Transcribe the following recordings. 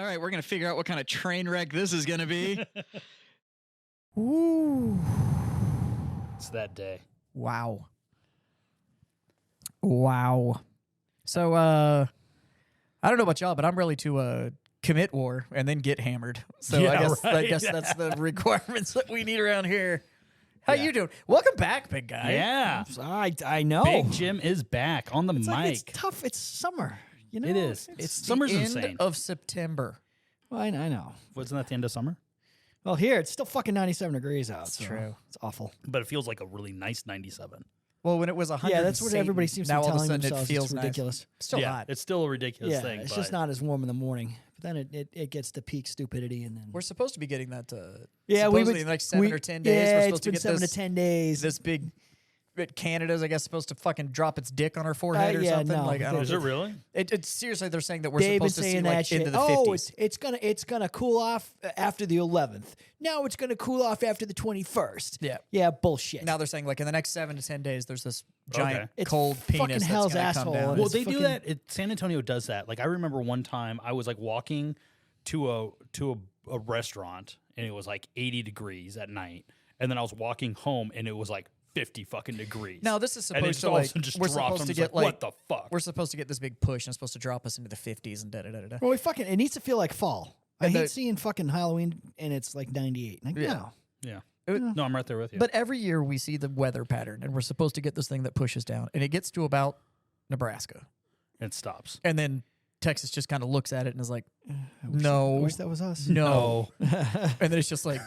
All right, we're going to figure out what kind of train wreck this is going to be. Ooh. It's that day. Wow. Wow. So, I don't know about y'all, but I'm really to commit war and then get hammered. So Yeah, I guess that's the requirements that we need around here. How you doing? Welcome back, big guy. Yeah. I know. Big Jim is back on the It's mic. like, it's tough. It's summer. You know, It is. It's Summer's the end insane. of September. Well, I know. Wasn't that the end of summer? Well, here it's still fucking 97 degrees out. That's so true. It's awful. But it feels like a really nice 97. Well, when it was 100, Yeah, that's what everybody seems to now be all of a telling sudden themselves. it feels It's nice. ridiculous. Still yeah, hot. it's still a ridiculous Yeah, thing. it's but just not as warm in the morning. But then it gets to peak stupidity, and then We're supposed to be getting that. yeah, supposedly in like 7 or 10 days. Yeah, we're it's supposed to been get 7 this, to 10 days. This big. Canada's, I guess, supposed to fucking drop its dick on our forehead or yeah, something. no. Like, I don't Is it really? It's seriously, they're saying that we're They've been supposed to see saying like that shit. into the Oh, 50s. it's gonna cool off after the 11th. Now it's gonna cool off after the 21st. Yeah. Yeah, bullshit. Now they're saying like in the next 7 to 10 days, there's this giant Okay. It's cold fucking penis hell's that's gonna asshole. come down. Well, It's they do fucking- that. San Antonio does that. Like I remember one time I was like walking to a restaurant and it was like 80 degrees at night, and then I was walking home and it was like 50 fucking degrees. Now this is and it supposed just to all of a like sudden just we're drops. supposed I'm to just get like, like what the fuck? we're supposed to get this big push and it's supposed to drop us into the 50s and da da da da. Well, it needs to feel like fall. I And hate the- seeing fucking Halloween and it's like 98. Like, Yeah. no. Yeah. It- No, I'm right there with you. But every year we see the weather pattern and we're supposed to get this thing that pushes down and it gets to about Nebraska it stops. and then Texas just kind of looks at it and is like, I no, wish that was us. no. And then it's just like,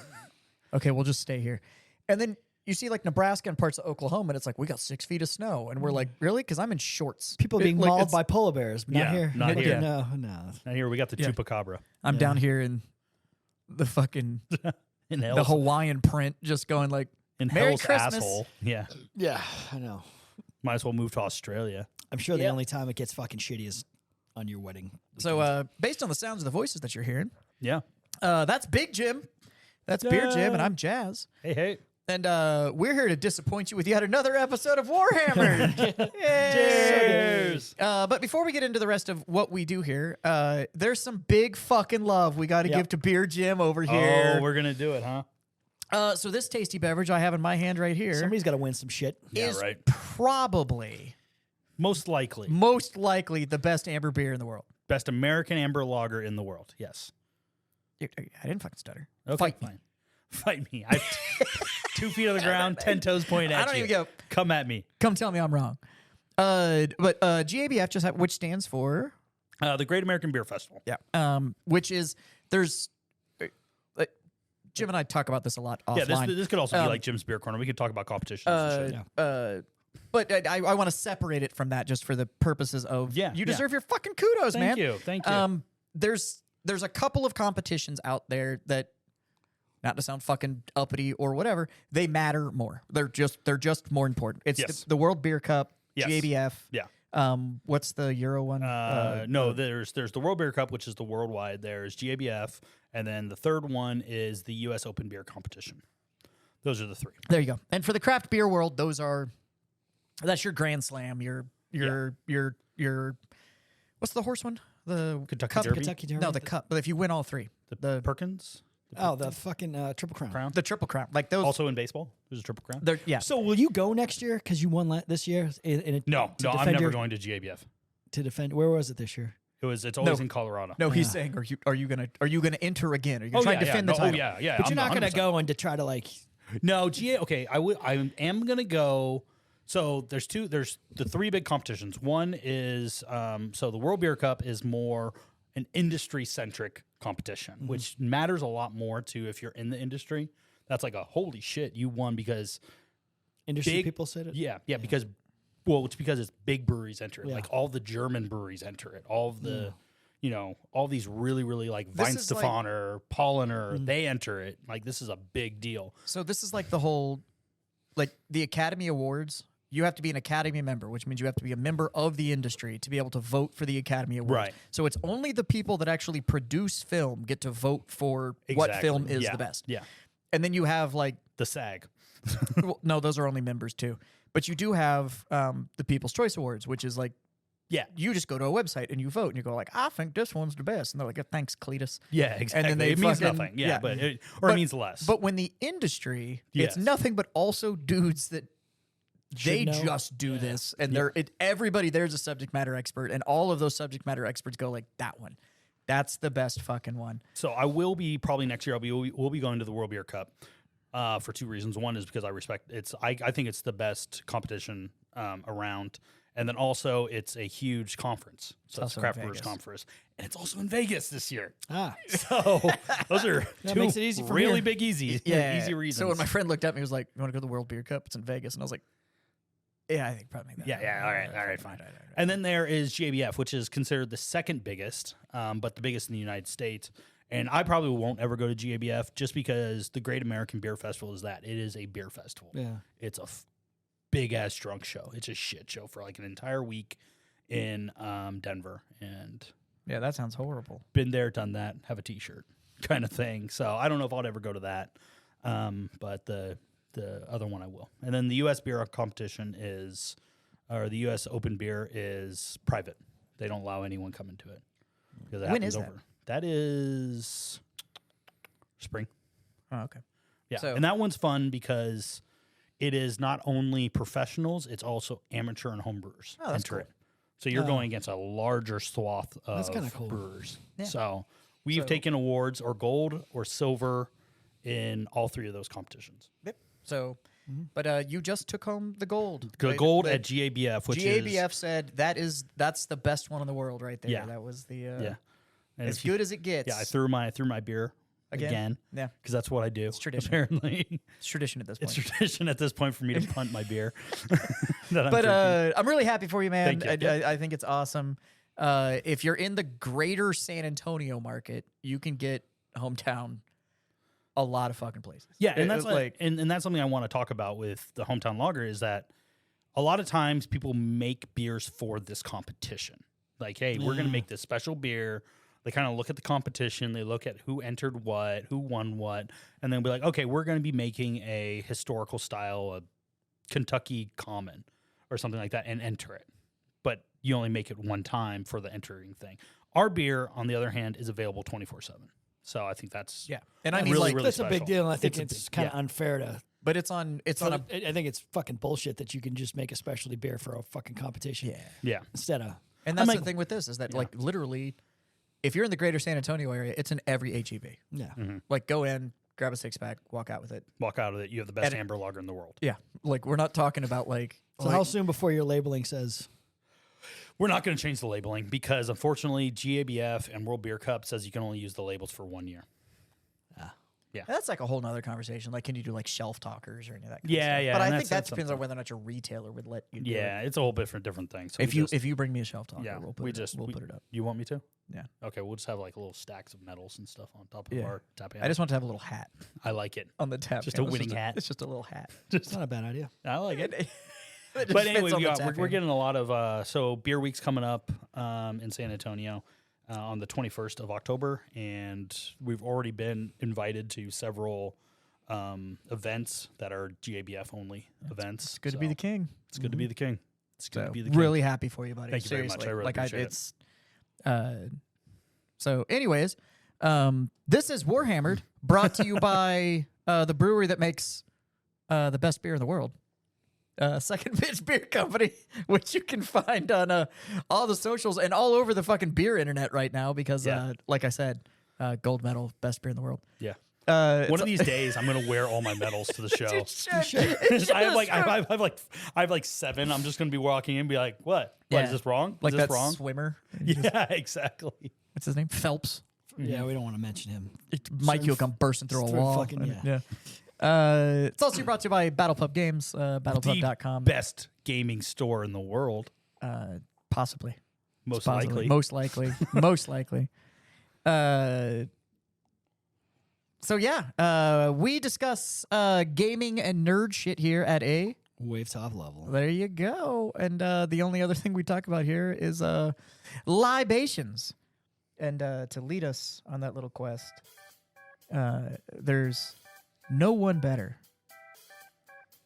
okay, we'll just stay here. And then you see like Nebraska and parts of Oklahoma, and it's like, we got 6 feet of snow. And we're like, really? Because I'm in shorts. People It- being like, mauled it's- by polar bears, but not Yeah, here. not Okay, here. No. Now here we got the Yeah. chupacabra I'm Yeah. down here in the fucking, in the hell's, Hawaiian print, just going like, in Merry hell's Christmas. asshole. Yeah. Yeah, I know. Might as well move to Australia. I'm sure the Yep. only time it gets fucking shitty is on your wedding. so based on the sounds of the voices that you're hearing, Yeah. that's Big Jim. That's Beer Jim, and Yeah. I'm Jazz. Hey. And we're here to disappoint you with yet another episode of Warhammer. Yay! Cheers. But before we get into the rest of what we do here, there's some big fucking love we got to Yep. give to Beer Jim over here. Oh, we're gonna do it, huh? So this tasty beverage I have in my hand right here Somebody's got to win some shit. Yeah, is right. probably, Most likely, most likely the best amber beer in the world. best American amber lager in the world. Yes. I didn't fucking stutter. Okay, Fight me. fine. Fight me. I 2 feet on the ground, 10 toes pointing at I don't you. even go. Come at me. Come tell me I'm wrong. But GABF just which stands for The Great American Beer Festival. which is there's Jim and I talk about this a lot offline. Yeah, this could also be like Jim's Beer Corner. We could talk about competitions and shit. But I want to separate it from that just for the purposes of Yeah, you yeah. deserve your fucking kudos, man. Thank you. There's a couple of competitions out there that, not to sound fucking uppity or whatever, they matter more. They're just more important. It's Yes. the World Beer Cup, Yes. GABF. Yeah. What's the Euro one? No, there's the World Beer Cup, which is the worldwide. There's GABF, and then the third one is the U.S. Open Beer Competition. Those are the three. There you go. And for the craft beer world, that's your Grand Slam. Your what's the horse one? The Kentucky cup. Derby? Kentucky Derby. No, the cup. But if you win all three, The Perkins Oh, the fucking Triple Crown. Crown. the Triple Crown, like those. Also in baseball, there's a Triple Crown. Yeah. So will you go next year because you won this year? No, I'm defend never going to GABF. to defend. Where was it this year? It's always No. in Colorado. No, he's saying, are you gonna enter again? Are you gonna try and defend the no, title? Oh yeah. But you're I'm not going to 100%. go and to try to like. No, okay. I am gonna go. So there's the three big competitions. One is so the World Beer Cup is more an industry centric competition, which matters a lot more to if you're in the industry. That's like a holy shit, you won because Industry big- people said it. yeah, because it's because it's big breweries enter it. Yeah. Like all the German breweries enter it. All of the all these really, really like This is like- Weinstefaner, Paulaner, they enter it. Like this is a big deal. So this is like the whole, like the Academy Awards. You have to be an Academy member, which means you have to be a member of the industry to be able to vote for the Academy Awards. Right. So it's only the people that actually produce film get to vote for what Exactly. film is Yeah. the best. Yeah. And then you have like, The SAG. well, no, those are only members too. But you do have the People's Choice Awards, which is like Yeah. You just go to a website and you vote and you go like, I think this one's the best. And they're like, thanks, Cletus. Yeah, exactly. And then they it means fucking- nothing. yeah. Yeah, but it But- means less. But when the industry, Yes. it's nothing but also dudes that they know. just do this. And everybody there's a subject matter expert. And all of those subject matter experts go like, that one. That's the best fucking one. So I will be probably next year. We'll be going to the World Beer Cup for two reasons. One is because I respect it's. I think it's the best competition around, and then also it's a huge conference. So it's also the in Craft Brewers Vegas. Conference, and it's also in Vegas this year. Ah, So those are That two makes it easy from really here. big easy reasons. So when my friend looked at me, he was like, you want to go to the World Beer Cup? It's in Vegas. And I was like, yeah, I think probably that. Yeah, all right, fine. And then there is JBF, which is considered the second biggest, but the biggest in the United States. And I probably won't ever go to GABF just because the Great American Beer Festival is that. It is a beer festival. yeah. It's a big-ass drunk show. It's a shit show for like an entire week in Denver. And Yeah, that sounds horrible. been there, done that, have a T-shirt kind of thing. So I don't know if I'll ever go to that. But the other one I will. And then the U.S. beer competition or the U.S. open beer is private. They don't allow anyone coming to it. Because it When happens is that? over. That is spring. Oh, okay. Yeah. So- And that one's fun because it is not only professionals, it's also amateur and home brewers. Oh, that's enter cool. it. So you're going against a larger swath of That's kinda cool. brewers. Yeah. So we've taken awards or gold or silver in all three of those competitions. Yep. So, but you just took home the gold. The right? gold The at GABF, which GABF is said that's the best one in the world right there. Yeah. That was the yeah, and as if you- good as it gets. Yeah, I threw my beer again Yeah, because that's what I do. It's tradition. Apparently, it's tradition at this point. it's tradition at this point for me to punt my beer. that I'm But drinking. I'm really happy for you, man. Thank you. I think it's awesome. If you're in the greater San Antonio market, you can get hometown a lot of fucking places. Yeah, and It- that's it, like, and that's something I want to talk about with the hometown lager is that a lot of times people make beers for this competition. Like, hey, we're going to make this special beer. They kind of look at the competition, they look at who entered what, who won what, and then be like, okay, we're going to be making a historical style, a Kentucky Common or something like that, and enter it. But you only make it one time for the entering thing. Our beer, on the other hand, is available 24/7. So I think that's Yeah, and I mean, really, like, really That's a big special. deal, and I think It's a it's big- kind of yeah. unfair to. but it's on a I think it's fucking bullshit that you can just make a specialty beer for a fucking competition. Yeah. Instead of and that's like- the thing with this is that like literally, if you're in the greater San Antonio area, it's in every HEB. yeah. Like go in, grab a 6-pack, walk out with it. Walk out of it, you have the best And- amber lager in the world. Yeah, like we're not talking about like. So how soon before your labeling says We're not going to change the labeling because unfortunately GABF and World Beer Cup says you can only use the labels for 1 year. That's like a whole nother conversation. Like, can you do like shelf talkers or any of that? Kind Yeah, of stuff? yeah, But I and think that's that depends on something. whether or not your retailer would let you. Do Yeah, it. it's a whole different thing. So If you bring me a shelf talker, yeah, we'll put we it just we'll we- put it up. You want me to? Yeah. Okay, we'll just have like little stacks of medals and stuff on top of Yeah. our tap. I just want to have a little hat I like it. on the tab. Just can. a It's winning hat. It's just a little hat. it's not a bad idea? I like it. It just But fits anyway, on the we're tap handle. getting a lot of so beer week's coming up in San Antonio on the 21st of October, and we've already been invited to several events that are GABF only events. It's good to be the king. It's good to be the king. It's good to be the king. Really happy for you, buddy. Thank you very much. Seriously. I really like appreciate it. it's so anyways, this is Warhammered, brought to you by the brewery that makes the best beer in the world. Second Pitch Beer Company, which you can find on all the socials and all over the fucking beer internet right now because like I said, gold medal, best beer in the world. Yeah. One One of these days, I'm gonna wear all my medals to the show. I have like 7. I'm just gonna be walking in and be like, "What? Yeah. Is this wrong? like is this that wrong?" swimmer. Yeah, exactly. What's his name? Phelps. Yeah, we don't want to mention him. Mike, you'll come bursting through a through wall. fucking- and- yeah. It's also brought to you by BattlePub Games, battlepub.com. Best gaming store in the world, Possibly. most Possibly. likely. Most likely. Most likely. So yeah, we discuss gaming and nerd shit here at A. Wave top level. There you go. And the only other thing we talk about here is libations. And to lead us on that little quest, there's no one better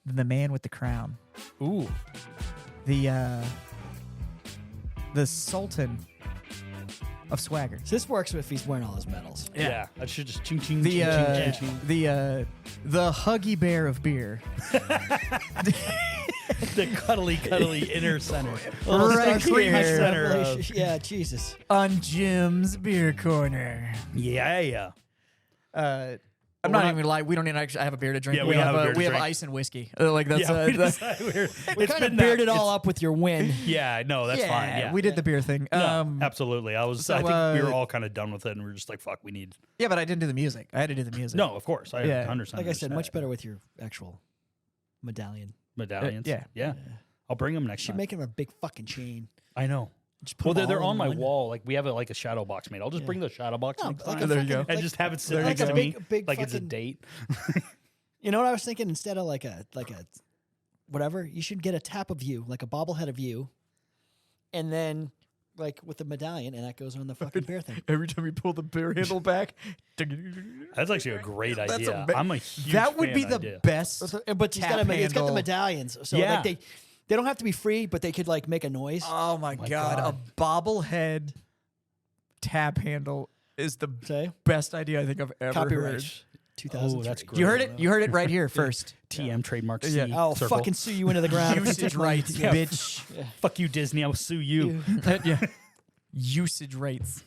than the man with the crown. Ooh, The the Sultan of swagger. So this works if he's wearing all his medals. Yeah. I should just ching ching The ching ching ching. the Huggy Bear of beer. The cuddly inner center. Right creamy here. center of- Revelation. Yeah, Jesus. On Jim's Beer Corner. Yeah. I'm not even gonna lie. We don't even actually have a beer to drink. Yeah, we don't have a beer to we have drink. ice and whiskey. Like that's Yeah, we that's decided We it's kind of been bearded that- all up with your win. Yeah, no, that's fine. Yeah, we did the beer thing. No, absolutely. I think we were all kind of done with it, and we were just like, "Fuck, we need." Yeah, but I didn't do the music. I had to do the music. No, of course. I Yeah. 100%. Like I said, understand. much better with your actual medallion. medallions. yeah. I'll bring them next Should time. make him a big fucking chain. I know. Just put Well, them they're all on in my one. wall. Like we have like a shadow box made. I'll just bring the shadow box No, next like time. a There you fucking- go. and like- just have it sit There next you to go. me, big like it's a fucking- date. You know what I was thinking? Instead of like a whatever, you should get a tap of you, like a bobblehead of you, and then like with the medallion, and that goes on the fucking bear thing. Every time you pull the beer handle back, That's actually a great That's idea. ama- I'm a huge that would be fan the idea. best. But he's Tap got it's got the handle. medallions, so Yeah. like they don't have to be free, but they could like make a noise. Oh my god, a bobblehead tap handle is the Say best idea I think I've ever copyright. heard. 2003. Oh, that's great. You heard it. You heard it right here first. TM trademark C. Yeah. I'll circle. fucking sue you into the ground. if you Usage touch my- rights, Yeah. bitch. Fuck you, Disney. I'll sue you. Yeah. Usage rights.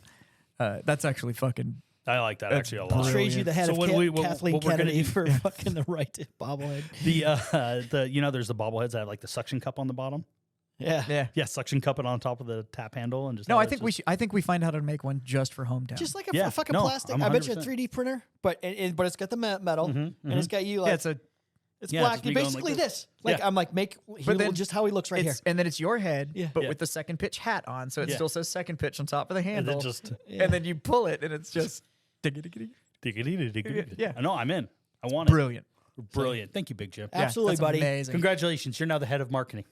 That's actually fucking. I like that That's actually a I'll lot. trade you the head So of when Kathleen what we're gonna Kennedy do- for fucking the right to bobblehead. The there's the bobbleheads that have like the suction cup on the bottom. Yeah. Yeah. Yeah, suction cup it on top of the tap handle and just. No, have I it think just- we should. I think we find how to make one just for hometown. Just like a Yeah, fucking no, plastic. I'm I bet you a 100%. 3D printer, but it's got the metal, and it's got you like yeah, it's a. it's Yeah, black. just me going like Basically this. this. Like Yeah. I'm like then just how he looks right here. And then it's your head, Yeah. but Yeah. with the second pitch hat on, so it Yeah. still says second pitch on top of the and handle. then just. And then you pull it, and it's just. Yeah. I know. I'm in. I want it. Brilliant. Brilliant. Thank you, Big Jim. Absolutely, that's buddy. Amazing. Congratulations. You're now the head of marketing.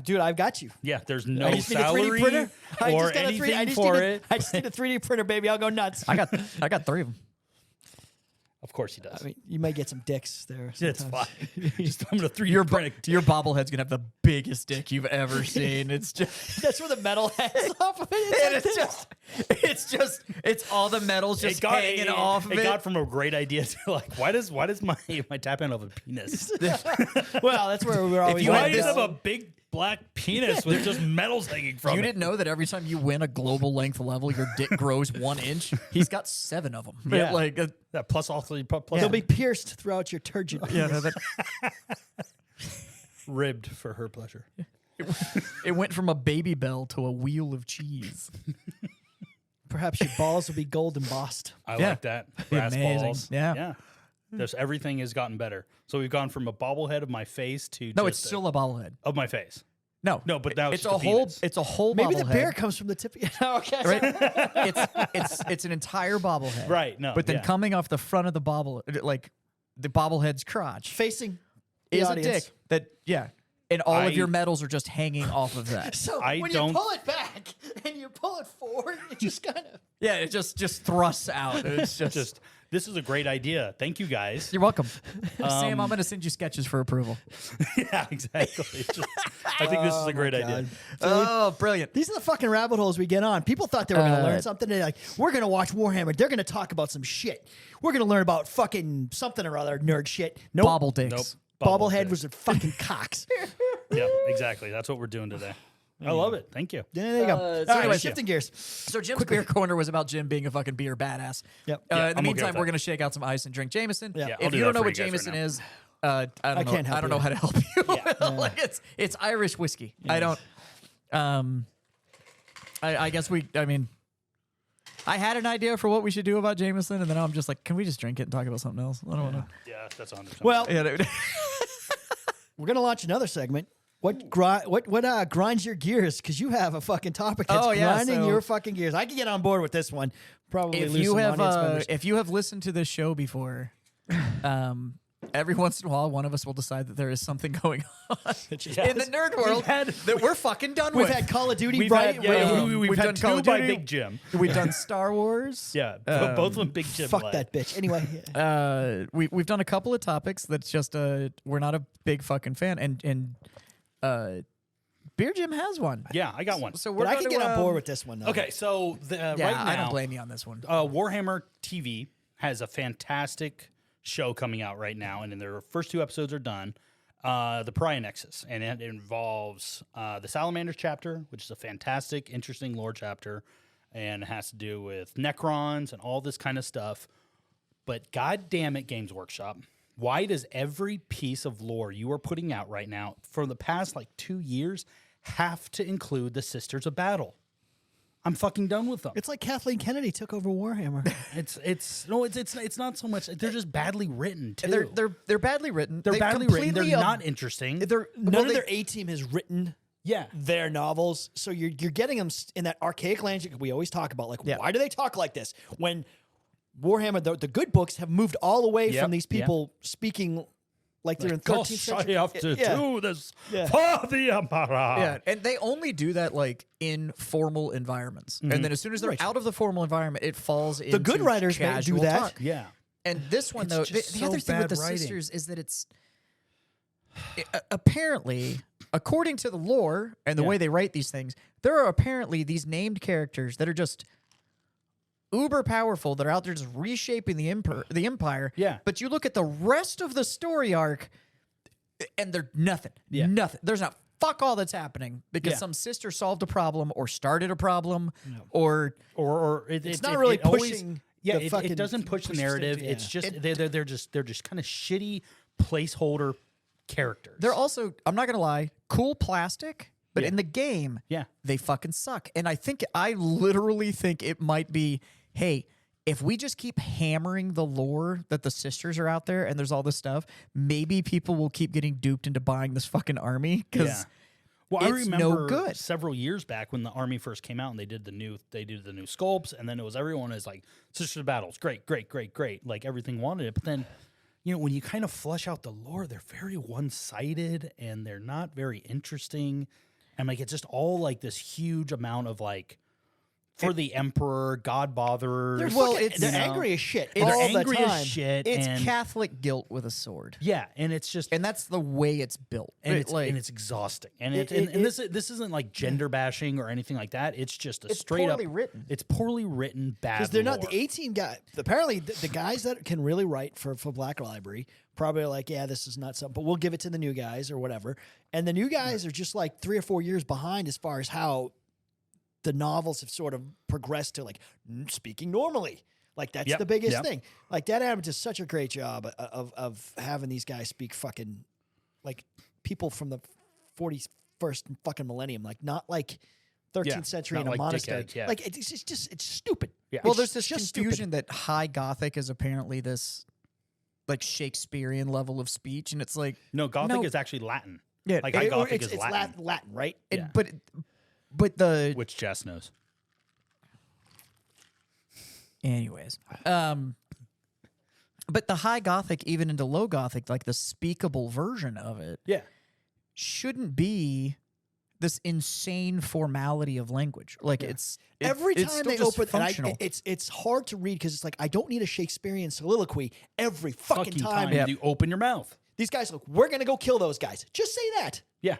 Dude, I've got you. Yeah, there's no I just need a 3D salary printer. I or just got a anything I just for need a- it. I just need a 3D printer, baby. I'll go nuts. I got 3 of them. Of course he does. I mean, you might get some dicks there. It's sometimes. fine. Just I'm gonna 3D Your print it. your bobblehead's gonna have the biggest dick you've ever seen. It's just. That's where the metal has off of it. And It's like it's just it's all the metals just hanging off of it. It got from a great idea to like, why does my tap handle have a penis? this. Well, that's where we're always. you Why had do you this- have a big black penis with just metals hanging from You it? didn't know that every time you win a global length level, your dick grows 1 inch. He's got 7 of them. Yeah. like Yeah, plus all three plus They'll be pierced throughout your turgid. yeah, no, that, ribbed for her pleasure. it went from a baby bell to a wheel of cheese. Perhaps your balls will be gold embossed. I Yeah. like that. Be Brass amazing. balls. Yeah. Yeah. There's everything has gotten better. So we've gone from a bobblehead of my face to No, just it's still a bobblehead. of my face. No, No, but now it's it's just a a whole penis. it's a whole Maybe the bobblehead, bear comes from the tip. Okay. right? it's an entire bobblehead. Right, no, But then yeah. coming off the front of the bobble, like the bobblehead's crotch, Facing the is audience. a dick. That and all of I- your medals are just hanging off of that. So I when don't- you pull it back and you pull it forward, it just kind of. Yeah, it just thrusts out. It's just This is a great idea. Thank you guys. you're welcome, Sam. I'm gonna send you sketches for approval. Yeah, exactly. I think this is a great idea. Oh, brilliant! These are the fucking rabbit holes we get on. People thought they were going to learn something. They're like, we're going to watch Warhammer. They're going to talk about some shit. We're going to learn about fucking something or other nerd shit. Nope. Bobble dicks. Nope. Bobblehead Bobblehead. was a fucking cocks. Yeah, exactly. That's what we're doing today. I love it. Thank you. Yeah, there you go. so All right, anyway, shifting gears. So Jim's beer corner was about Jim being a fucking beer badass. Yep. Yeah, in the I'm okay meantime, with we're that. gonna shake out some ice and drink Jameson. Yeah, I'll If do you that don't know for what you guys Jameson right now. is, I don't know. can't help I don't know you. how to help you. Like it's Irish whiskey. I don't. I guess I mean, I had an idea for what we should do about Jameson, and then I'm just like, can we just drink it and talk about something else? I don't want to. Yeah, that's 100%. Well, Yeah, dude. we're going to launch another segment. What grinds your gears? Because you have a fucking topic that's Oh, yeah, grinding so- your fucking gears. I can get on board with this one. Probably if lose you some have audience members. if you have listened to this show before, every once in a while, one of us will decide that there is something going on in the nerd world that we're fucking done We've with. had Call of Duty, we've right? had, yeah, we've we've had done Call two of by Duty. Big Jim. We've done Star Wars. Yeah, both of them Big Jim. Fuck led. that bitch. Anyway, We've done a couple of topics that's just we're not a big fucking fan, and Beer Jim has one. Yeah, I got one. So we're But I going can to get on board with this one. Though. Okay, so Yeah, right now, I don't blame you on this one. Warhammer TV has a fantastic show coming out right now, and then their first 2 episodes are done. The Pariah Nexus, and it involves the Salamanders chapter, which is a fantastic, interesting lore chapter, and it has to do with Necrons and all this kind of stuff. But god damn it, Games Workshop, why does every piece of lore you are putting out right now for the past like 2 years have to include the Sisters of Battle? I'm fucking done with them. It's like Kathleen Kennedy took over Warhammer. It's not so much. They're just badly written too. They're badly written. They're They badly written. They're completely not interesting. None of their A team has written Yeah. their novels, so you're getting them in that archaic language we always talk about. Like, why do they talk like this when Warhammer, the good books, have moved all away from these people speaking like they're in 13th century. I have to do this for the Emperor. Yeah, and they only do that like in formal environments, and then as soon as they're out of the formal environment, it falls into good writers may do casual that. talk. Yeah. And this one, though, just the so other thing with bad the writing. sisters is that apparently, according to the lore and the way they write these things, there are apparently these named characters that are just uber powerful that are out there just reshaping the empire. Yeah. But you look at the rest of the story arc, and they're nothing. Yeah. Nothing. There's not fuck all that's happening because Yeah. some sister solved a problem or started a problem or Or It's not really always- pushing. Yeah, the it fucking doesn't push the push narrative. stick, It's yeah. just they're just kind of shitty placeholder characters. they're also, I'm not gonna lie, cool plastic, but Yeah. in the game, Yeah. they fucking suck. And I literally think it might be, hey, if we just keep hammering the lore that the sisters are out there and there's all this stuff, maybe people will keep getting duped into buying this fucking army because Yeah. Well, I it's remember no good. several years back when the army first came out and they did the new sculpts, and then it was everyone is like Sisters of Battles, great, like everything wanted it. But then, when you kind of flush out the lore, they're very one-sided and they're not very interesting, and like it's just all like this huge amount of like for the Emperor, God bothers. They're angry as shit. They're all angry the as time. shit. it's and, Catholic guilt with a sword. yeah, and it's just And that's the way it's built. and It, it's exhausting. And this isn't like gender bashing or anything like that. It's just a It's straight poorly up written. It's poorly written, bad. Because they're not lore. the A team guy. Apparently, the guys that can really write for Black Library probably are like, yeah, this is not something, but we'll give it to the new guys or whatever. And the new guys are just like 3 or 4 years behind as far as how the novels have sort of progressed to like speaking normally. Like that's Yep, the biggest yep. thing. Like Dad Adams does such a great job of having these guys speak fucking like people from the 41st fucking millennium. Like not like 13th Yeah, century not in a like monastery. dickheads, yeah. Like it's just it's stupid. Yeah. Well, It's there's this just confusion that High Gothic is apparently this like Shakespearean level of speech, and it's like No, Gothic No. is actually Latin. Yeah, like it- High Gothic it's is Latin, Latin, right? it- Yeah. but the which Jess knows. anyways, but the High Gothic, even into Low Gothic, like the speakable version of it, Yeah, shouldn't be this insane formality of language. Like Every it's time still they just open, and functional. it's hard to read because it's like I don't need a Shakespearean soliloquy every fucking time. Yeah. you open your mouth. These guys are like, we're gonna go kill those guys. Just say that. Yeah.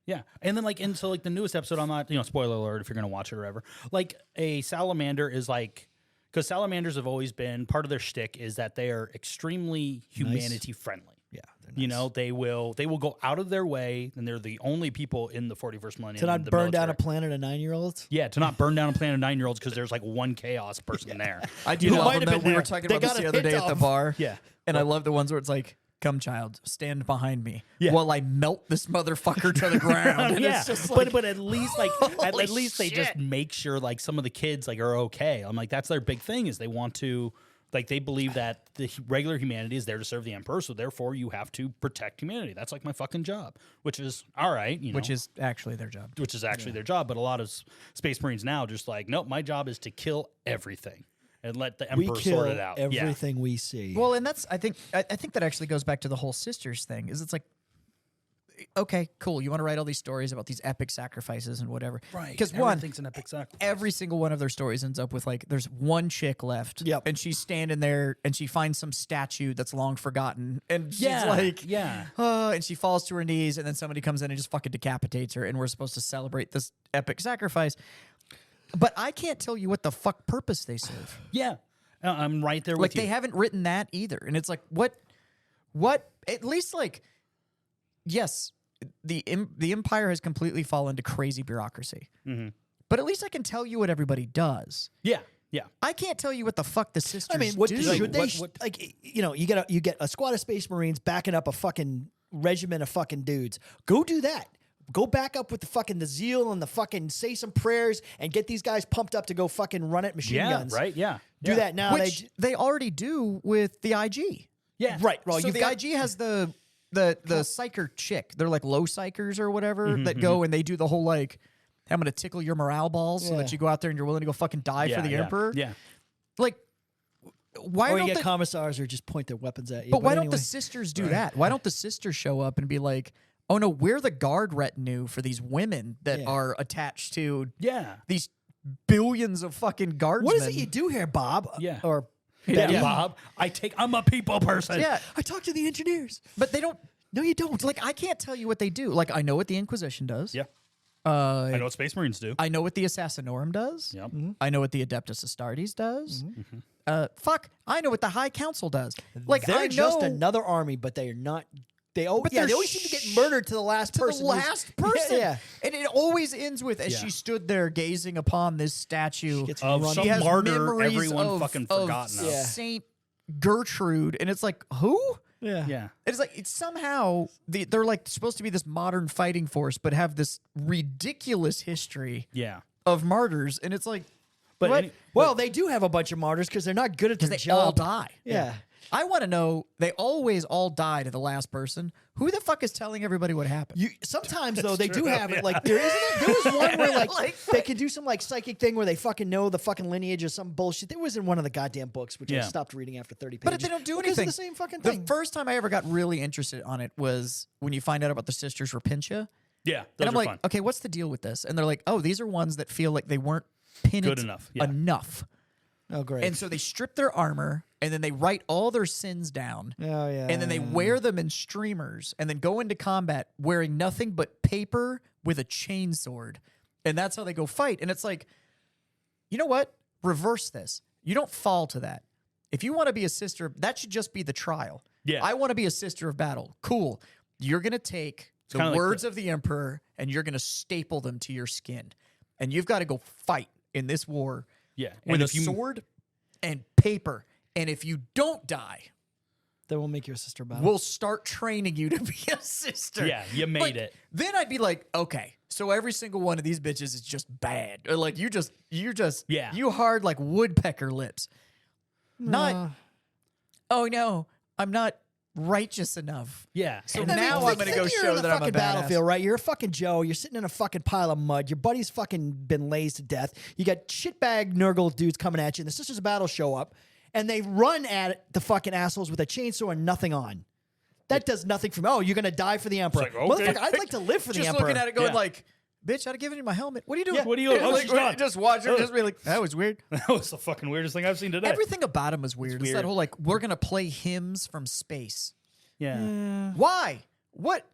Yeah. And then like so the newest episode, I'm not, spoiler alert if you're gonna watch it or whatever. Like a salamander is like, because salamanders have always been part of their shtick is that they are extremely humanity friendly. Yeah, They will go out of their way, and they're the only people in the 41st millennium to not in the burn down a military. planet of 9-year-olds. Yeah, to not burn down a planet of 9-year-olds because there's like one chaos person there. I do You love might them have though. been We were there. talking They about this got the a other day hint at the of- bar. Yeah. And I love the ones where it's like, come child, stand behind me Yeah. while I melt this motherfucker to the ground. And yeah, it's just like, but at least like at Holy least they just shit. make sure like some of the kids like are okay. I'm like that's their big thing is they want to like they believe that the regular humanity is there to serve the emperor, so therefore you have to protect humanity. That's like my fucking job, which is all right, which is actually their job. which is actually their job. But a lot of Space Marines now just like nope, my job is to kill everything and let the We emperor kill sort it out. Yeah. everything we see. Well, and that's I think that actually goes back to the whole sisters thing. Is it's like okay, cool. You want to write all these stories about these epic sacrifices and whatever. Right. Because one, Everything's an epic sacrifice. every single one of their stories ends up with like there's one chick left. Yep. And she's standing there and she finds some statue that's long forgotten. And she's Yeah, like, yeah. and she falls to her knees and then somebody comes in and just fucking decapitates her and we're supposed to celebrate this epic sacrifice. But I can't tell you what the fuck purpose they serve. Yeah. I'm right there Like with you. they haven't written that either. And it's like, what at least like, yes, the empire has completely fallen to crazy bureaucracy. Mm-hmm. But at least I can tell you what everybody does. Yeah. Yeah. I can't tell you what the fuck the sisters I mean, what do. should they? what- Like, you know, you get a squad of Space Marines backing up a fucking regiment of fucking dudes. Go do that. Go back up with the zeal and the fucking say some prayers and get these guys pumped up to go fucking run at machine Yeah. guns. Right. Yeah. Do Yeah. that now. Which they already do with the IG. Yeah. Right. Well, So you've the got IG has the psycher chick. They're like low psychers or whatever that go and they do the whole like, I'm gonna tickle your morale balls so that Yeah. you go out there and you're willing to go fucking die Yeah, for the yeah, emperor. Yeah. Like, why or don't you get the, commissars who just point their weapons at you. but why don't anyway. the sisters do that? Why don't the sisters show up and be like, oh no, we're the guard retinue for these women that Yeah. are attached to Yeah. these billions of fucking guardsmen. What is it you do here, Bob? Yeah. Or Yeah, Yeah. Bob. I'm a people person. Yeah, I talked to the engineers. but they don't. No, you don't. Like, I can't tell you what they do. Like, I know what the Inquisition does. Yeah. I know what Space Marines do. I know what the Assassinorum does. Yep. I know what the Adeptus Astartes does. I know what the High Council does. Like, They're I just know another army, but they are not. They But they they're always seem to get murdered to the last to person. the who's- last person. Yeah, And it always ends with, as Yeah. she stood there gazing upon this statue, gets Of run some she has martyr memories everyone of, fucking of forgotten of. Yeah. Saint Gertrude. And it's like, who? yeah, Yeah. It's like it's somehow they're like supposed to be this modern fighting force, but have this ridiculous history Yeah. of martyrs. And it's like, But what? any- Well, they do have a bunch of martyrs because they're not good at their They job. all die. Yeah. I want to know. They always all die to the last person. Who the fuck is telling everybody what happened? Sometimes though they do true, have yeah. it. Like there was one where like, Like, they can do some like psychic thing where they fucking know the fucking lineage or some bullshit. There was in one of the goddamn books which I Yeah. stopped reading after 30 but pages. they don't do because anything. of the same fucking The thing. first time I ever got really interested on it was when you find out about the sisters Rapintia. Yeah. And Those I'm are like, fun. okay, what's the deal with this? And they're like, oh, these are ones that feel like they weren't penitent Good enough, yeah. enough. Oh great. And so they strip their armor and then they write all their sins down. oh yeah. And then they wear them in streamers and then go into combat wearing nothing but paper with a chainsword. And that's how they go fight. And it's like, you know what? Reverse this. You don't fall to that. If you want to be a sister, that should just be the trial. Yeah. I want to be a sister of battle. Cool. You're going to take the kinda like words of the emperor and you're going to staple them to your skin. And you've got to go fight in this war Yeah. with And a if you sword and paper. And if you don't die, They will make your sister battle. we'll start training you to be a sister. Yeah, you made Like, it. Then I'd be like, okay, so every single one of these bitches is just bad. Or like you Yeah. you hard like woodpecker lips. Not, oh no, I'm not righteous enough. Yeah. So And now I'm gonna go you're show in a that I'm a fucking badass. battlefield, right? You're a fucking Joe. You're sitting in a fucking pile of mud. Your buddy's fucking been lazed to death. You got shitbag Nurgle dudes coming at you, and the Sisters of Battle show up, and they run at the fucking assholes with a chainsaw and nothing on. That does nothing for me. Oh, you're gonna die for the Emperor. It's like, okay. Motherfucker, I'd like to live for the Just Emperor. looking at it, going Yeah. like, bitch, I'd have given you my helmet. What are you doing? Yeah, what are you- oh, Like, she's gone. just watch her, Oh. just be like, that was weird. that was the fucking weirdest thing I've seen today. Everything about him was weird. It's that weird. whole like, we're gonna play hymns from space. yeah. Why? What?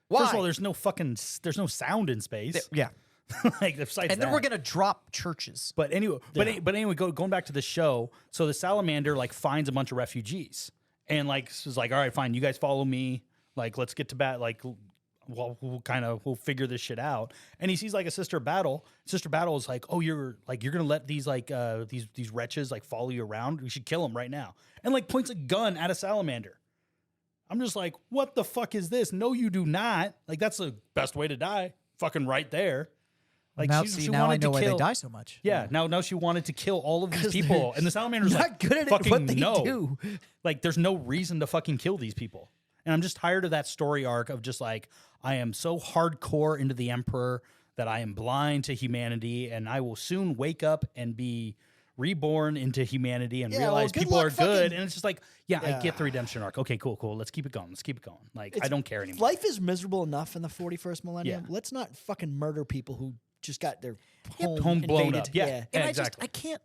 Why? First of all, there's no sound in space. yeah. Like besides And then that. we're gonna drop churches. But anyway, going back to the show. So the salamander like finds a bunch of refugees and like is like, all right, fine, you guys follow me. Like, let's get to bat. Like, we'll figure this shit out. And he sees like a sister of battle. Sister battle is like, oh, you're gonna let these like these wretches like follow you around. We should kill them right now. And like points a gun at a salamander. I'm just like, what the fuck is this? No, you do not. Like, that's the best way to die. Fucking right there. Like now, she now I wanted to know why kill- they die so much. Yeah, now she wanted to kill all of these 'Cause people, and the salamander's not like, good at it, fucking what they no. do. Like, there's no reason to fucking kill these people. And I'm just tired of that story arc of just like, I am so hardcore into the Emperor that I am blind to humanity, and I will soon wake up and be reborn into humanity and Yeah, well, realize good people luck are good. fucking- And it's just like, I Yeah. get the redemption arc. Okay, cool. Let's keep it going. Like, I don't care anymore. Life is miserable enough in the 41st millennium. Yeah. Let's not fucking murder people who just got their home blown invaded. up. Yeah. And exactly. I can't.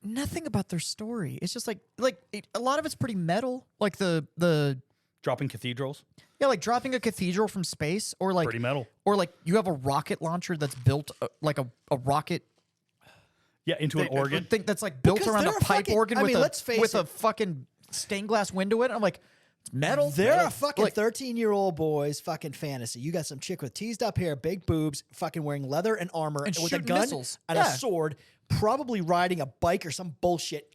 Nothing about their story. It's just a lot of it's pretty metal. Like the Dropping cathedrals, like dropping a cathedral from space, or like pretty metal. or like you have a rocket launcher that's built like a rocket Yeah, into an organ. thing that's like built Because around a they're pipe fucking- organ I with mean, let's face with a it. fucking stained glass window in it. I'm like, it's metal. They're metal. a fucking Like, 13-year-old boy's fucking fantasy. You got some chick with teased up hair, big boobs, fucking wearing leather and armor And with a shooting gun missiles. and Yeah. a sword, probably riding a bike or some bullshit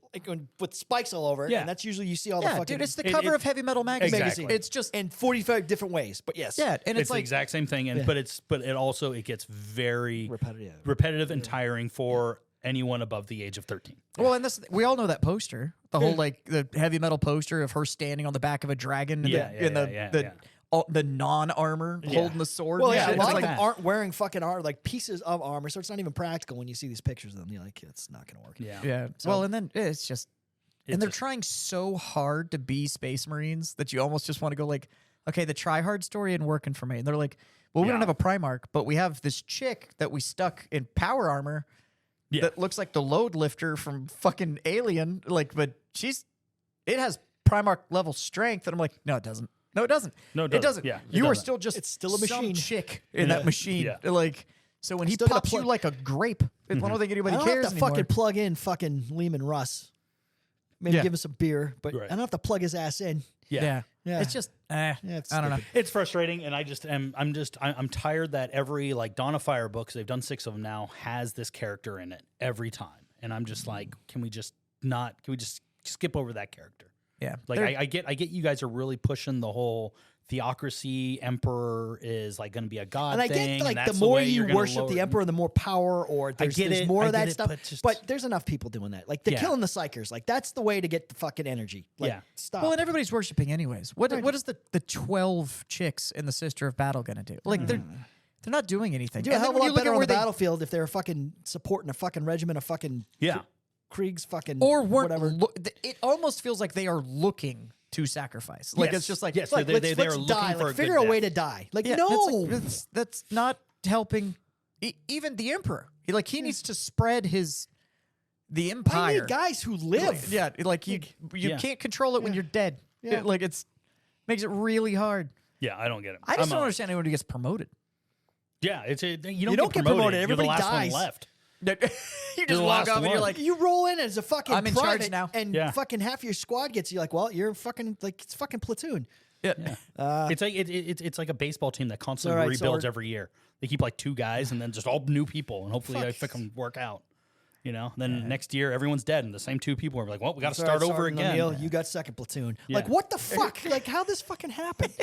with spikes all over it. Yeah. And that's usually you see all the yeah, fucking dude, it's the cover of Heavy Metal magazine. Exactly. It's just in 45 different ways. But yes. yeah, and It's it's the like exact same thing, and but it gets very Repetitive. and tiring for anyone above the age of 13. well, and this we all know that poster, the whole like the Heavy Metal poster of her standing on the back of a dragon in the non-armor holding the sword. Well, and yeah, shit. a lot It's of like, them aren't wearing fucking armor, like pieces of armor, so it's not even practical when you see these pictures of them. You're like, it's not going to work. Yeah. yeah. Well, and then it's just and they're just- trying so hard to be Space Marines that you almost just want to go like, okay, the try hard story isn't working for me. And they're like, well, we don't Yeah. have a Primarch, but we have this chick that we stuck in power armor Yeah. that looks like the load lifter from fucking Alien. Like, but it has Primarch level strength. And I'm like, no, it doesn't. No, it doesn't. No, it it doesn't. doesn't. Yeah, it you are doesn't. still just It's still a some machine. chick in that machine. Yeah. Like, so when he Still gotta pops you plug- like a grape, I don't think I anybody don't cares have to anymore. fucking plug in fucking Lehman Russ. Maybe Yeah. give him some beer, but Right. I don't have to plug his ass in. Yeah. Yeah. It's just, it's I don't know. stupid. It's frustrating, and I'm tired that every like Dawn of Fire books, they've done 6 of them now, has this character in it every time, and I'm just like, can we just skip over that character? Yeah. Like They're- I get you guys are really pushing the whole theocracy. Emperor is like going to be a god And I thing, get like and that's the more way you you're gonna worship lower- the emperor, the more power, or there's get it, more I of that get it, stuff. but just- But there's enough people doing that. Like they're Yeah. killing the psychers. Like that's the way to get the fucking energy. Like, Yeah. stop. Well, and everybody's worshiping anyways. What is the 12 chicks in the Sister of Battle gonna do? Like they're not doing anything. do a And hell then of a when you lot look better at on where the they battlefield if they're fucking supporting a fucking regiment of fucking Yeah. Kriegs fucking or weren't whatever. it almost feels like they are looking to sacrifice. Like Yes. it's just like Yes, like, they let's are looking die. for Like, a good figure a way death. to die. Like yeah, no, that's not helping even the emperor. He needs to spread the I empire. need guys who live. Yeah, like you Yeah. can't control it when you're dead. Yeah. Like it's makes it really hard. Yeah, I don't get it. I just I'm don't understand anyone who gets promoted. Yeah, you don't don't get get promoted. promoted. You're the Everybody last dies. one left. You You're just the walk last off and you're one. like, You roll in as a fucking I'm in charge private now. and Yeah. fucking half your squad gets you. Like, well, you're fucking like it's fucking platoon. yeah. It's like it's like a baseball team that constantly all right, rebuilds Sword. every year. They keep like 2 guys and then just all new people, and hopefully they Fuck. fucking work out. Then next year everyone's dead, and the same 2 people are like, well, we got to It's all start right, over Sergeant again. O'Neill, you got second platoon. Yeah. Like, what the fuck? Like, how this fucking happened?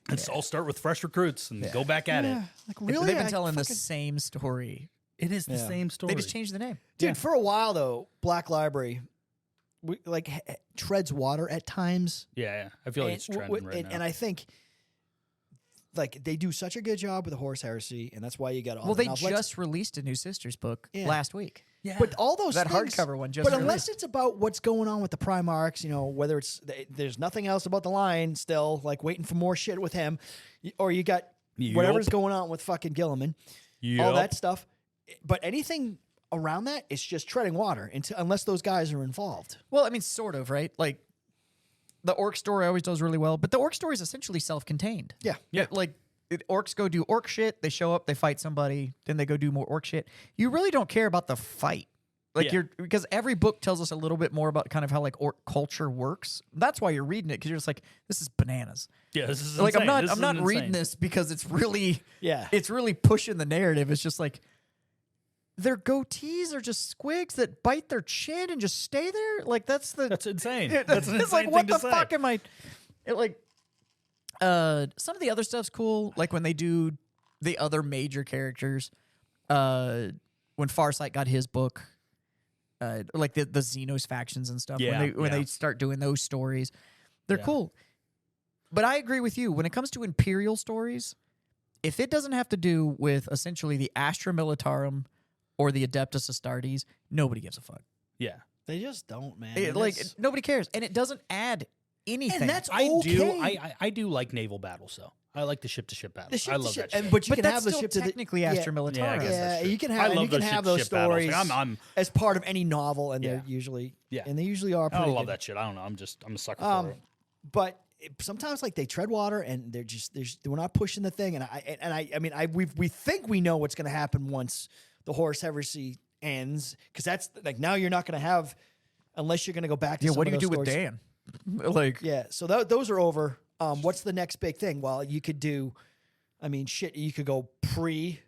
Let's all start with fresh recruits and go back at it. Yeah. Like, really? They've been I telling the fucking- same story. It is the same story. They just changed the name. Dude, for a while though, Black Library, treads water at times. Yeah. I feel like it's trending right now. And I think like they do such a good job with the Horse Heresy, and that's why you got all. Well, the they novelettes. just released a new Sisters book Yeah. last week. yeah. But all those That things, hardcover one just But unless released. it's about what's going on with the Primarchs, whether it's there's nothing else about the Lion still, like waiting for more shit with him, or you got whatever's going on with fucking Gilliman, all that stuff. But anything around that, it's just treading water unless those guys are involved. Well, I mean, sort of, right? Like the orc story always does really well, but the orc story is essentially self-contained. Yeah. Like orcs go do orc shit. They show up, they fight somebody, then they go do more orc shit. You really don't care about the fight. Like Yeah. because every book tells us a little bit more about kind of how like orc culture works. That's why you're reading it, because you're just like, this is bananas. Yeah, this is Like insane. I'm This is not reading insane. this because it's really Yeah. it's really pushing the narrative. It's just like their goatees are just squigs that bite their chin and just stay there. Like that's insane. Yeah, That's an it's insane like what thing the to say. fuck am I? Some of the other stuff's cool. Like when they do the other major characters. When Farsight got his book, like the Xenos factions and stuff. Yeah, when they yeah. start doing those stories, they're Yeah. cool. But I agree with you when it comes to Imperial stories. If it doesn't have to do with essentially the Astra Militarum or the Adeptus Astartes, nobody gives a fuck. Yeah. They just don't, man. Nobody cares, and it doesn't add anything. and that's I okay. do. I do like naval battles, though. I like the ship-to-ship battles. The ship I to love ship- that shit. But you but can that's have the still ship to the technically yeah. Astra Militaris. Yeah, I guess that's true. you can I have love you can those have those ship-to-ship battles. stories Like, I'm as part of any novel, and Yeah. they're usually Yeah. and they usually are. I Pretty love good. that shit. I don't know. I'm a sucker for it. But sometimes like they tread water, and we're not pushing the thing. And I mean we think we know what's going to happen once the Horus Heresy ends, because that's like now you're not going to have, unless you're going to go back to some what do of you those do with stories. Dan? Like, Yeah, so those are over. What's the next big thing? Well, you could do, I mean, shit, you could go pre.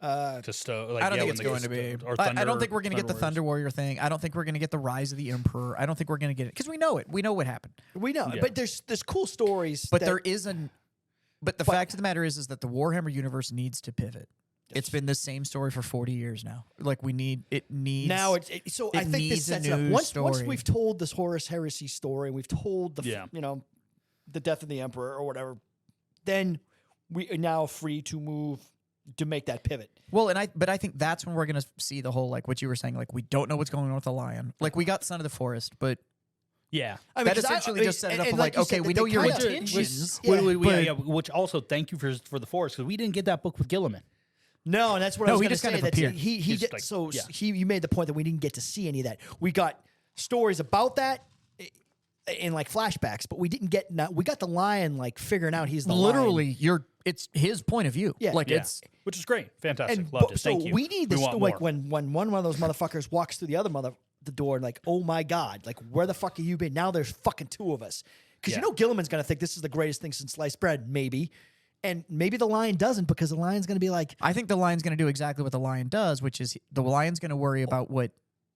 Like, I don't think it's going to be. Or I don't think we're going to get the Warriors. Thunder Warrior thing. I don't think we're going to get the Rise of the Emperor. I don't think we're going to get it because we know it. We know what happened. We know, Yeah. but there's cool stories. But that, there isn't. But the fact of the matter is that the Warhammer universe needs to pivot. It's been the same story for 40 years now. Like we need it needs now so I it think this needs a sets it up. new Once story. we've told this Horus Heresy story, and we've told the Yeah. the death of the Emperor or whatever, then we are now free to move to make that pivot. Well, but I think that's when we're going to see the whole, like what you were saying, like we don't know what's going on with the Lion. Like we got Son of the Forest, but Yeah. I mean, that 'cause essentially just set it up and of like, you okay, said, we they know your kinda- intentions. Yeah, which also thank you for the Forest, because we didn't get that book with Gilliman. No, and that's what I No, was he going to just say. kind of That appeared. he He's did, like- so yeah. you made the point that we didn't get to see any of that. We got stories about that in like flashbacks, but we didn't get. We got the Lion like figuring out he's the Literally, Lion. it's his point of view. Yeah. like Yeah. it's Which is great. Fantastic. And Loved it. so Thank you. we need this. want Like more. when one of those motherfuckers walks through the door, and like, oh my god, like where the fuck have you been? Now there's fucking two of us, because Yeah. you know Gilliman's gonna think this is the greatest thing since sliced bread, maybe. And maybe the Lion doesn't, because the Lion's going to be like, I think the Lion's going to do exactly what the Lion does, which is the Lion's going to worry about what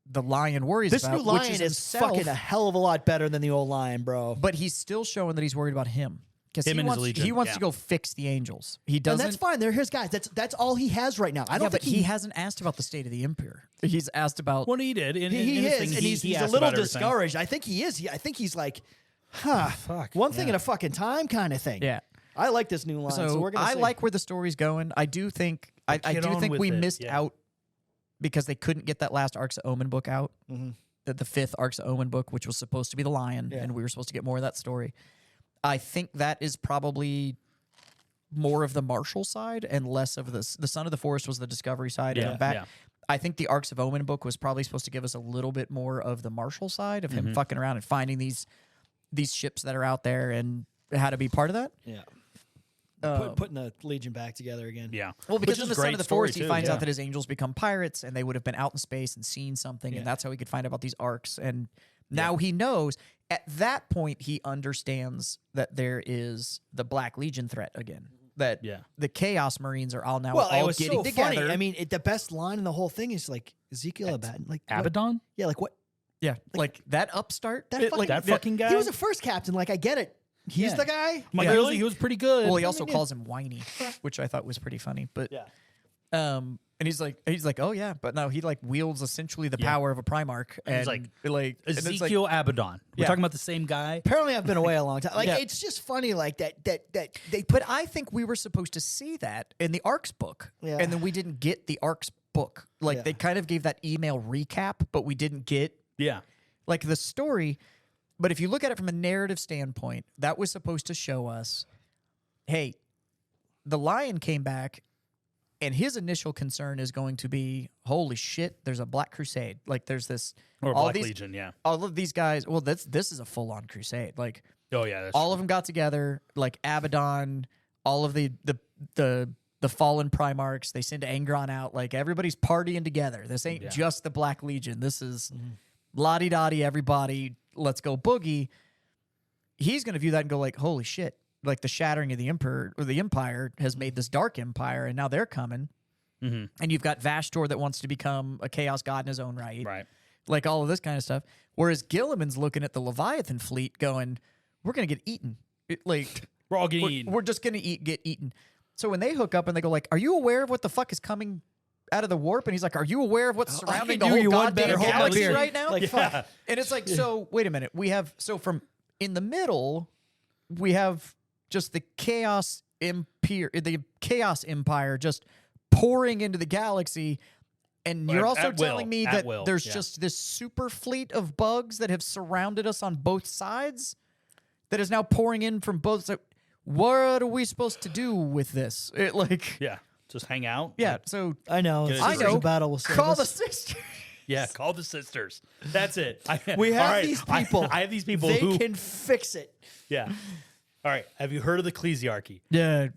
the Lion worries this about. new which Lion is himself, fucking a hell of a lot better than the old Lion, bro. But he's still showing that he's worried about him. Because Him he and his wants, legion, he wants yeah. to go fix the angels. He And doesn't. that's fine. They're his guys. That's all he has right now. I don't Yeah, but think he hasn't asked about the state of the Emperor. He's asked about. Well, he did. In he his is, thing, and he he's a asked little about everything. discouraged. I think he is. I think he's like, huh, Fuck, one thing yeah. at a fucking time kind of thing. Yeah. I like this new Lion. So, So we're gonna I see. like where the story's going. I do think I Get do on think with we it, missed yeah. out because they couldn't get that last Arcs of Omen book out. Mhm. The fifth Arcs of Omen book, which was supposed to be the Lion, Yeah. and we were supposed to get more of that story. I think that is probably more of the Marshall side and less of the Son of the Forest was the Discovery side. Yeah, and back. yeah. I think the Arcs of Omen book was probably supposed to give us a little bit more of the Marshall side of him fucking around and finding these ships that are out there and how to be part of that. Yeah. Um, Putting the Legion back together again. Yeah. Well, because Which in is the Son great of the story, Forest, he too, finds yeah. out that his angels become pirates, and they would have been out in space and seen something, Yeah. and that's how he could find out about these arcs. And now he knows. At that point, he understands that there is the Black Legion threat again. That Yeah. the Chaos Marines are all now Well, it all was getting so together. funny. I mean, the best line in the whole thing is like Ezekiel Abaddon. Like what- Abaddon? Yeah, like what? yeah, like that upstart. That it- fucking, like, that fucking guy? He was a first captain. Like I get it. He's Yeah. the guy. Like, Yeah. really? He was pretty good. Well, he also yeah. calls him whiny, which I thought was pretty funny. But Yeah. and he's like, oh yeah, but no, he like wields essentially the Yeah. power of a Primarch, and he's like, and it's like- Ezekiel Abaddon. We're Yeah. talking about the same guy. Apparently, I've been away a long time. Like Yeah. it's just funny. Like that they put. But I think we were supposed to see that in the Arcs book, Yeah. and then we didn't get the Arcs book. Like Yeah. they kind of gave that email recap, but we didn't get Yeah. like the story. But if you look at it from a narrative standpoint, that was supposed to show us, hey, the Lion came back, and his initial concern is going to be, holy shit, there's a Black Crusade. Like there's this Or all Black these, Legion, yeah. all of these guys. Well, this is a full on crusade. Like Oh, yeah. That's all of them got together, like Abaddon, all of the fallen Primarchs. They send Angron out. Like everybody's partying together. This ain't Yeah. just the Black Legion. This is lottie dottie. Everybody, let's go boogie. He's gonna view that and go like, holy shit! Like the shattering of the Emperor or the Empire has made this Dark Empire, and now they're coming. Mhm. And you've got Vashtor that wants to become a Chaos God in his own right. right. Like all of this kind of stuff. Whereas Gilliman's looking at the Leviathan fleet going, we're going to get eaten. We're all getting eaten. We're just going to get eaten. So when they hook up and they go like, are you aware of what the fuck is coming out of the warp? And he's like, are you aware of what's surrounding the do whole you one goddamn better hold my galaxy beer. right now? Like, Yeah. And it's like, so wait a minute. From in the middle, we have just the Chaos Empire just pouring into the galaxy. And you're At- also at will, telling me at that will, there's yeah. just this super fleet of bugs that have surrounded us on both sides that is now pouring in from both sides. What are we supposed to do with this? Yeah, just hang out. Yeah, so I know. Get it I straight. know. Battle will save call us. the sister. Yeah, call the sisters. That's it. We have all right, these people. I have these people They who can fix it. Yeah. All right. Have you heard of the ecclesiarchy? Yeah,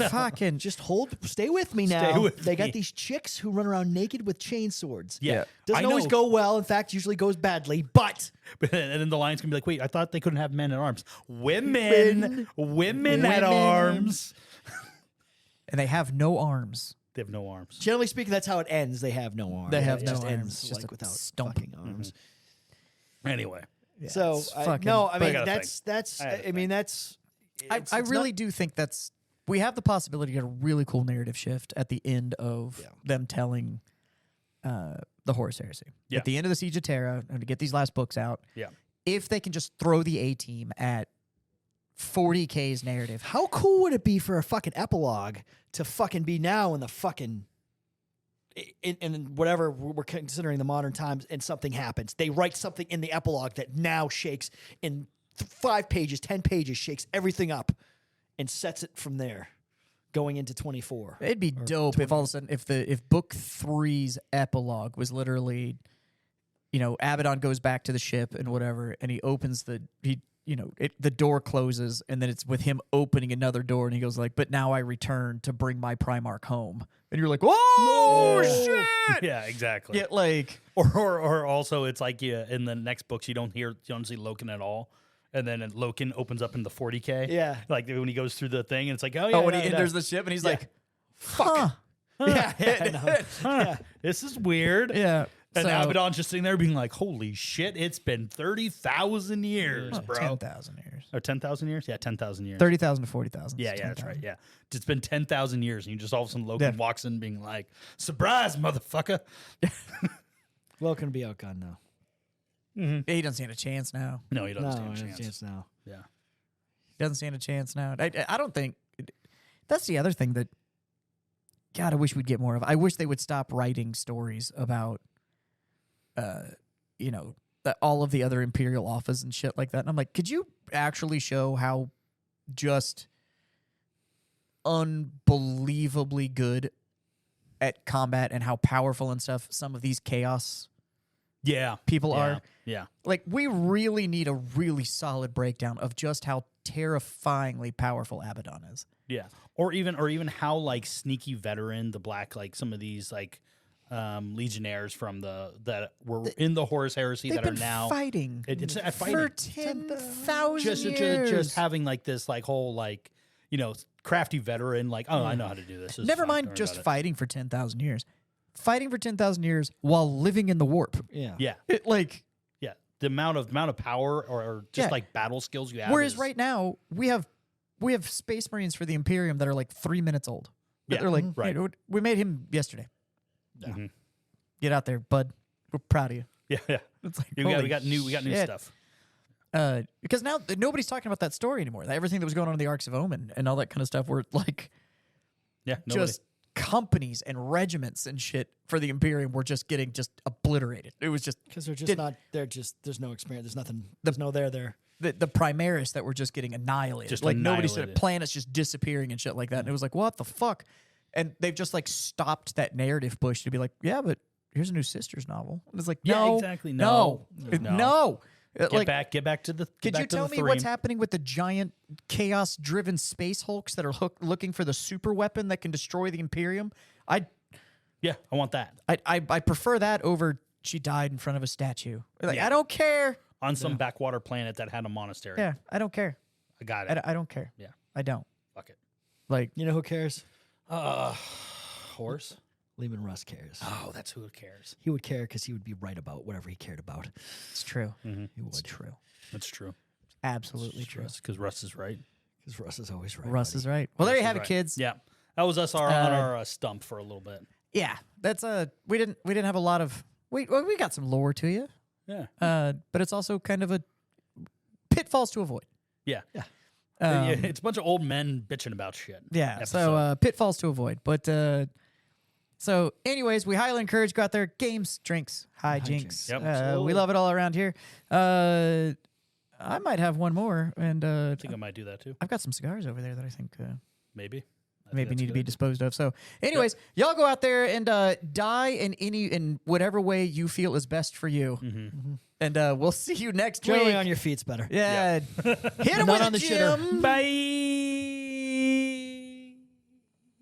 fucking. Just stay with me now. with they me. got these chicks who run around naked with chain swords. Yeah. Doesn't I always know. go well. In fact, usually goes badly. But And then the lion's gonna be like, wait, I thought they couldn't have men at arms. Women at arms. And they have no arms. They have no arms. generally speaking, that's how it ends. They have no arms. They have It no just arms. ends It's just like a without stump. fucking arms. Anyway. So it's I fucking- no, I But I mean gotta that's. I had to I mean that's. I it's really not- do think we have the possibility to get a really cool narrative shift at the end of them telling the Horus Heresy. Yeah. At the end of the Siege of Terra, and to get these last books out, Yeah. if they can just throw the A team at 40K's narrative. How cool would it be for a fucking epilogue to fucking be now in the fucking in whatever we're considering the modern times, and something happens. They write something in the epilogue that now shakes in 5 pages, 10 pages, shakes everything up and sets it from there going into 24. It'd be dope if all of a sudden if book 3's epilogue was literally, Abaddon goes back to the ship and whatever, and he opens the door closes, and then it's with him opening another door, and he goes like, "But now I return to bring my Primarch home," and you're like, "Oh shit!" Yeah, exactly. Yeah, like Or also it's like in the next books you don't see Loken at all. And then Loken opens up in the 40K. Yeah. Like when he goes through the thing and it's like, oh yeah. when yeah, he yeah. enters the ship, and he's Yeah. like, "Fuck, Huh, this is weird. yeah." And So- Abaddon's just sitting there being like, holy shit, it's been 30,000 years, bro. 10,000 years, Or 10,000 years? Yeah, 10,000 years. 30,000 to 40,000. Yeah, that's right. Yeah. It's been 10,000 years. And you just all of a sudden Loken Yeah. walks in being like, surprise, motherfucker. Welcome to be outgunned now. He doesn't stand a chance now. No, he doesn't No, stand a chance. chance now. Yeah. He doesn't stand a chance now. I don't think that's the other thing that. God, I wish we'd get more of. I wish they would stop writing stories about, all of the other Imperial office and shit like that. And I'm like, could you actually show how just unbelievably good at combat and how powerful and stuff some of these chaos Yeah. people Yeah. are? Yeah. Like, we really need a really solid breakdown of just how terrifyingly powerful Abaddon is. Yeah. Or even how like sneaky veteran the black, like some of these like legionnaires from that were in the Horus Heresy They've that are been now fighting it's for fighting. 10,000 years. Just having like this like whole like crafty veteran like, oh, I know how to do this. This is Never fine, don't mind worry just about it. fighting for 10,000 years. Fighting for 10,000 years while living in the warp. Yeah. Yeah. Yeah. The amount of power or just Yeah. like battle skills you have. Whereas is- right now we have Space Marines for the Imperium that are like 3 minutes old. Yeah, They're like, right. "Hey, we made him yesterday. Mhm. Get out there, bud. We're proud of you." Yeah, yeah. It's like, we holy got new shit. stuff. Because now nobody's talking about that story anymore. Everything that was going on in the Arcs of Omen and all that kind of stuff were like Yeah, nobody. just companies and regiments and shit for the Imperium were just getting just obliterated. It was just Because they're just Did- not. They're just. There's no experience. There's nothing. There's no there. the Primaris that were just getting annihilated. Just like nobody's annihilated. planets just disappearing and shit like that. And it was like, what the fuck? And they've just like stopped that narrative push to be like, yeah, but here's a new Sisters novel. And it's like, Yeah, no, exactly. no, No. no. Get back to the. Could back you to tell the me three. what's happening with the giant chaos-driven space hulks that are looking for the super weapon that can destroy the Imperium? Yeah, I want that I prefer that over she died in front of a statue. Like, Yeah. I don't care. on some backwater planet that had a monastery. Yeah, I don't care. I got it. I don't care. Yeah. I don't. Fuck it. Like, You know who cares? Horse. Lehman Russ cares. Oh, that's who cares. He would care because he would be right about whatever he cared about. it's true. He would. It's true. That's true. Absolutely true. Because Russ is right. Because Russ is always right. Russ buddy. is right. Well, there you Russ is have it, right. kids. Yeah, that was us on our stump for a little bit. Yeah, that's we didn't have a lot of we got some lore to you, Yeah. but it's also kind of a pitfalls to avoid. Yeah. Yeah. Yeah, it's a bunch of old men bitching about shit. Yeah, episode. so pitfalls to avoid. But So, anyways, we highly encourage go out there, games, drinks, hijinks. Yep. We love it all around here. I might have one more, and I think I might do that too. I've got some cigars over there that I think Maybe. I think maybe that's need to good. be disposed of. So, anyways, y'all go out there and die in whatever way you feel is best for you. Mm-hmm. And we'll see you next Generally week. on your feet's better. Yeah. Hit him Not with on a the shitter. Jim.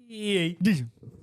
Bye.